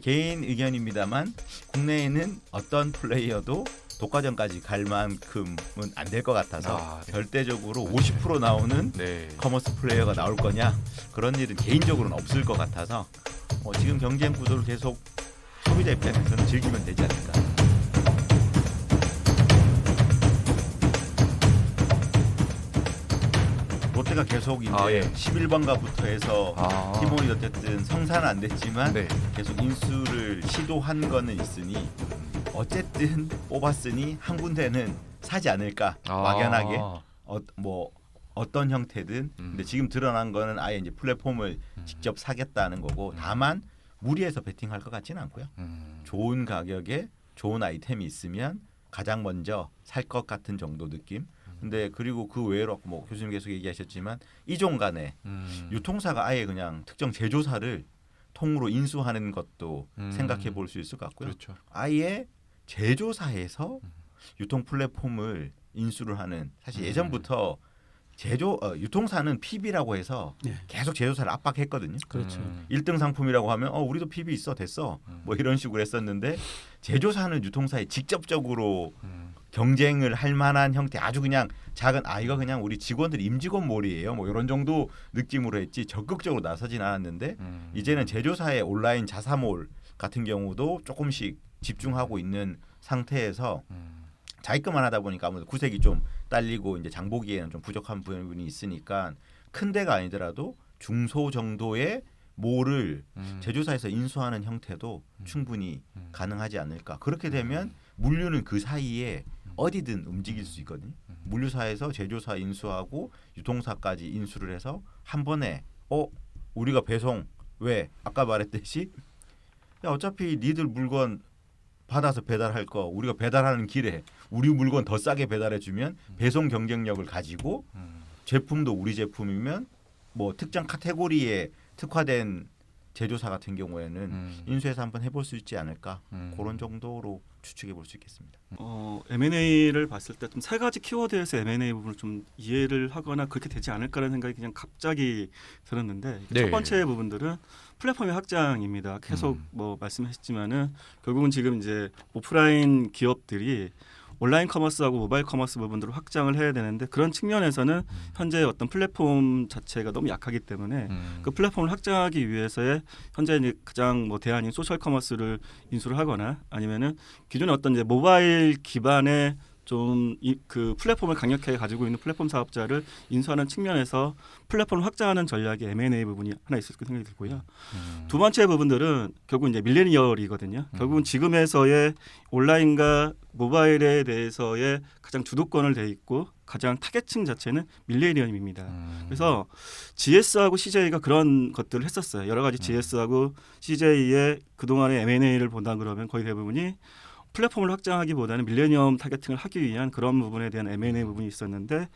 개인 의견입니다만 국내에는 어떤 플레이어도 독과점까지 갈 만큼은 안 될 것 같아서 절대적으로 50% 나오는 커머스 플레이어가 나올 거냐 그런 일은 개인적으로는 없을 것 같아서 지금 경쟁 구도를 계속 소비자 입장에서는 즐기면 되지 않을까. 롯데가 계속 이제 11번가부터 해서 팀원이 어쨌든 성사는 안 됐지만 계속 인수를 시도한 거는 있으니 어쨌든 뽑았으니 한 군데는 사지 않을까 막연하게 어떤 형태든. 근데 지금 드러난 거는 아예 이제 플랫폼을 직접 사겠다는 거고 다만 무리해서 베팅할 것 같지는 않고요. 좋은 가격에 좋은 아이템이 있으면 가장 먼저 살 것 같은 정도 느낌. 근데 그리고 그 외로 교수님 계속 얘기하셨지만 이종 간에 유통사가 아예 그냥 특정 제조사를 통으로 인수하는 것도 생각해 볼 수 있을 것 같고요. 그렇죠. 아예 제조사에서 유통 플랫폼을 인수를 하는 사실 예전부터 유통사는 PB라고 해서 계속 제조사를 압박했거든요. 그렇죠. 1등 상품이라고 하면 우리도 PB 있어 됐어 이런 식으로 했었는데 제조사는 유통사에 직접적으로 경쟁을 할 만한 형태 아주 그냥 작은 이거 그냥 우리 직원들 임직원 몰이에요 이런 정도 느낌으로 했지 적극적으로 나서진 않았는데 이제는 제조사의 온라인 자사몰 같은 경우도 조금씩 집중하고 있는 상태에서 자기 것만 하다 보니까 아무래도 구색이 좀 딸리고 이제 장보기에는 좀 부족한 부분이 있으니까 큰 데가 아니더라도 중소 정도의 몰을 제조사에서 인수하는 형태도 충분히 가능하지 않을까. 그렇게 되면 물류는 그 사이에 어디든 움직일 수 있거든요. 물류사에서 제조사 인수하고 유통사까지 인수를 해서 한 번에 우리가 배송 왜 아까 말했듯이 어차피 니들 물건 받아서 배달할 거 우리가 배달하는 길에 우리 물건 더 싸게 배달해 주면 배송 경쟁력을 가지고 제품도 우리 제품이면 특정 카테고리에 특화된 제조사 같은 경우에는 인수해서 한번 해볼 수 있지 않을까 그런 정도로 추측해 볼 수 있겠습니다. M&A를 봤을 때 좀 세 가지 키워드에서 M&A 부분을 좀 이해를 하거나 그렇게 되지 않을까라는 생각이 그냥 갑자기 들었는데 첫 번째 부분들은 플랫폼의 확장입니다. 계속 말씀하셨지만은 결국은 지금 이제 오프라인 기업들이 온라인 커머스하고 모바일 커머스 부분들을 확장을 해야 되는데 그런 측면에서는 현재 어떤 플랫폼 자체가 너무 약하기 때문에 그 플랫폼을 확장하기 위해서의 현재 이제 가장 대안인 소셜 커머스를 인수를 하거나 아니면은 기존의 어떤 이제 모바일 기반의 좀 그 플랫폼을 강력하게 가지고 있는 플랫폼 사업자를 인수하는 측면에서 플랫폼을 확장하는 전략이 M&A 부분이 하나 있을 거라고 생각이 들고요. 두 번째 부분들은 결국 이제 밀레니얼이거든요. 결국은 지금에서의 온라인과 모바일에 대해서의 가장 주도권을 돼 있고 가장 타겟층 자체는 밀레니얼입니다. 그래서 GS하고 CJ가 그런 것들을 했었어요. 여러 가지 GS하고 CJ의 그동안의 M&A를 본다 그러면 거의 대부분이 플랫폼을 확장하기보다는 밀레니엄 타겟팅을 하기 위한 그런 부분에 대한 M&A 부분이 있었는데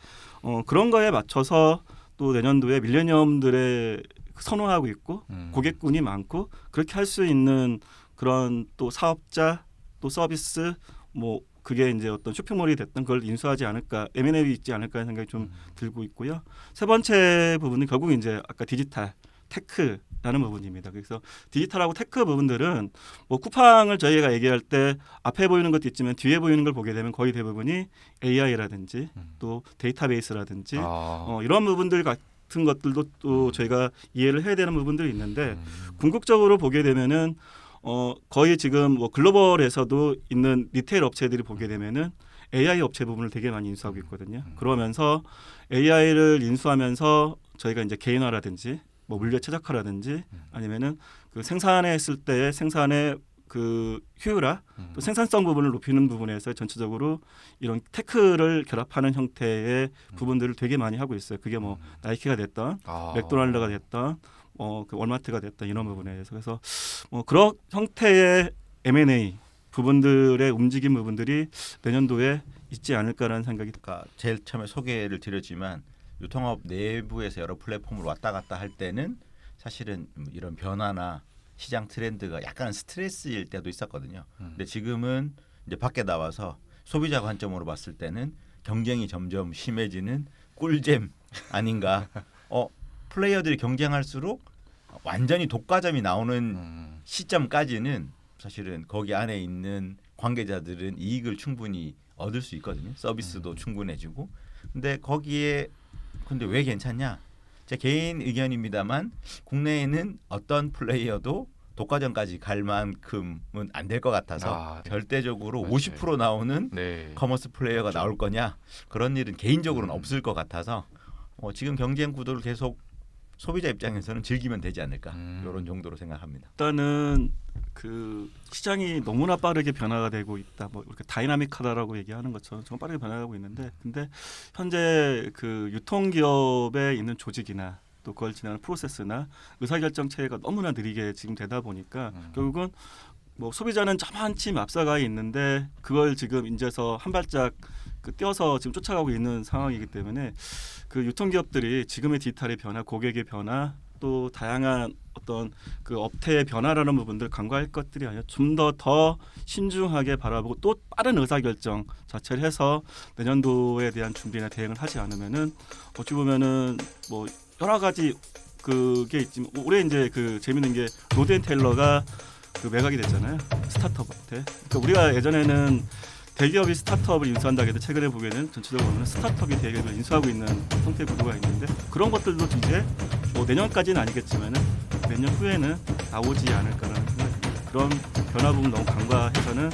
그런 거에 맞춰서 또 내년도에 밀레니엄들의 선호하고 있고 고객군이 많고 그렇게 할 수 있는 그런 또 사업자 또 서비스 그게 이제 어떤 쇼핑몰이 됐던 걸 인수하지 않을까 M&A 있지 않을까 하는 생각이 좀 들고 있고요. 세 번째 부분은 결국 이제 아까 디지털 테크라는 부분입니다. 그래서 디지털하고 테크 부분들은 쿠팡을 저희가 얘기할 때 앞에 보이는 것도 있지만 뒤에 보이는 걸 보게 되면 거의 대부분이 AI라든지 또 데이터베이스라든지 이런 부분들 같은 것들도 또 저희가 이해를 해야 되는 부분들이 있는데 궁극적으로 보게 되면은 거의 지금 글로벌에서도 있는 리테일 업체들이 보게 되면은 AI 업체 부분을 되게 많이 인수하고 있거든요. 그러면서 AI를 인수하면서 저희가 이제 개인화라든지 물류 최적화라든지 아니면은 그 생산했을 때의 생산의 그 효율화 또 생산성 부분을 높이는 부분에서 전체적으로 이런 테크를 결합하는 형태의 부분들을 되게 많이 하고 있어요. 그게 나이키가 됐던 맥도날드가 됐던 그 월마트가 됐던 이런 부분에 대해서 그래서 그런 형태의 M&A 부분들의 움직임 부분들이 내년도에 있지 않을까라는 생각이 제일 처음에 소개를 드렸지만 유통업 내부에서 여러 플랫폼을 왔다 갔다 할 때는 사실은 이런 변화나 시장 트렌드가 약간 스트레스일 때도 있었거든요. 근데 지금은 이제 밖에 나와서 소비자 관점으로 봤을 때는 경쟁이 점점 심해지는 꿀잼 아닌가. 플레이어들이 경쟁할수록 완전히 독과점이 나오는 시점까지는 사실은 거기 안에 있는 관계자들은 이익을 충분히 얻을 수 있거든요. 서비스도 충분해지고. 근데 거기에 근데 왜 괜찮냐? 제 개인 의견입니다만 국내에는 어떤 플레이어도 독과점까지 갈 만큼은 안 될 것 같아서 네. 절대적으로 맞아요. 50% 나오는 네. 커머스 플레이어가 그렇죠. 나올 거냐? 그런 일은 개인적으로는 없을 것 같아서 지금 경쟁 구도를 계속 소비자 입장에서는 즐기면 되지 않을까 이런 정도로 생각합니다. 일단은 그 시장이 너무나 빠르게 변화가 되고 있다. 뭐 이렇게 다이나믹하다라고 얘기하는 것처럼 정말 빠르게 변화하고 있는데, 근데 현재 그 유통기업에 있는 조직이나 또 그걸 지나는 프로세스나 의사결정 체계가 너무나 느리게 지금 되다 보니까 결국은 뭐 소비자는 저만치 앞서가 있는데 그걸 지금 이제서 한 발짝 뛰어서 지금 쫓아가고 있는 상황이기 때문에 그 유통기업들이 지금의 디지털의 변화, 고객의 변화, 또 다양한 어떤 그 업태의 변화라는 부분들 간과할 것들이 아니라 좀 더 신중하게 바라보고 또 빠른 의사결정 자체를 해서 내년도에 대한 준비나 대응을 하지 않으면은 어찌 보면은 뭐 여러 가지 그게 있지만 올해 이제 그 재밌는 게 로드앤테일러가 그 매각이 됐잖아요. 스타트업 업태. 그러니까 우리가 예전에는 대기업이 스타트업을 인수한다고 해도 최근에 보면은 전체적으로 보면 스타트업이 대기업을 인수하고 있는 형태 구도가 있는데 그런 것들도 이제 뭐 내년까지는 아니겠지만은 내년 후에는 나오지 않을까라는 생각이 듭니다. 그런 변화 부분 너무 간과해서는